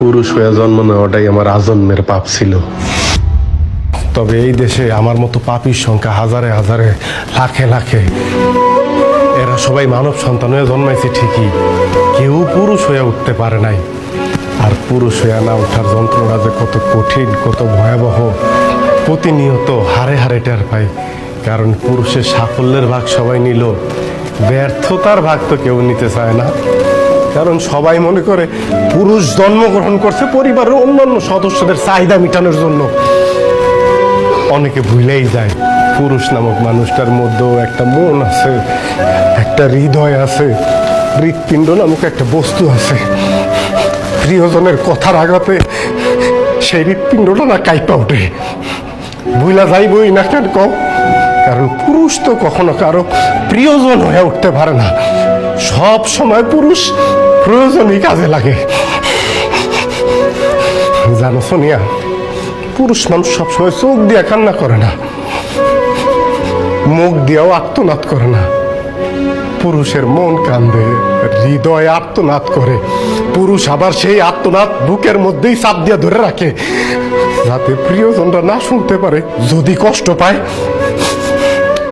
পুরুষ হয়ে জন্ম নেওয়াটাই আমার আজন্মের পাপ ছিল। তবে এই দেশে আমার মতো পাপীর সংখ্যা হাজারে হাজারে, লাখে লাখে। এরা সবাই মানব সন্তান হয়ে জন্মাইছে ঠিকই, কেউ পুরুষ হয়ে উঠতে পারে নাই। আর পুরুষ হয়ে না ওঠার যন্ত্রণা যে কত কঠিন, কত ভয়াবহ, প্রতিনিয়ত হারে হারে টের পাই। কারণ পুরুষের সাফল্যের ভাগ সবাই নিল, ব্যর্থতার ভাগ তো কেউ নিতে চায় না। কারণ সবাই মনে করে পুরুষ জন্মগ্রহণ করছে পরিবারের অন্যান্য সদস্যদের চাহিদা মেটানোর জন্য। অনেকে ভুলেই যায় পুরুষ নামক মানুষটার মধ্যেও একটা মন আছে, একটা হৃদয় আছে, হৃৎপিণ্ড নামক একটা বস্তু আছে। প্রিয়জনের কথার আঘাতে সেই হৃৎপিণ্ডটা না কাইপা ওঠে। ভুলা যাইবই না কেন কম, কারণ পুরুষ তো কখনো কারো প্রিয়জন হয়ে উঠতে পারে না। সব সময় পুরুষ প্রয়োজনই কাজে লাগে। জানো সোনিয়া, পুরুষ মানুষ সবসময় চোখ দিয়ে কান্না করে না, মুখ দিয়েও আর্তনাদ করে না। পুরুষের মন কান্দে, হৃদয় আর্তনাদ করে। পুরুষ আবার সেই আর্তনাদ বুকের মধ্যেই চাপ দিয়ে ধরে রাখে, যাতে প্রিয়জনরা না শুনতে পারে। যদি কষ্ট পায়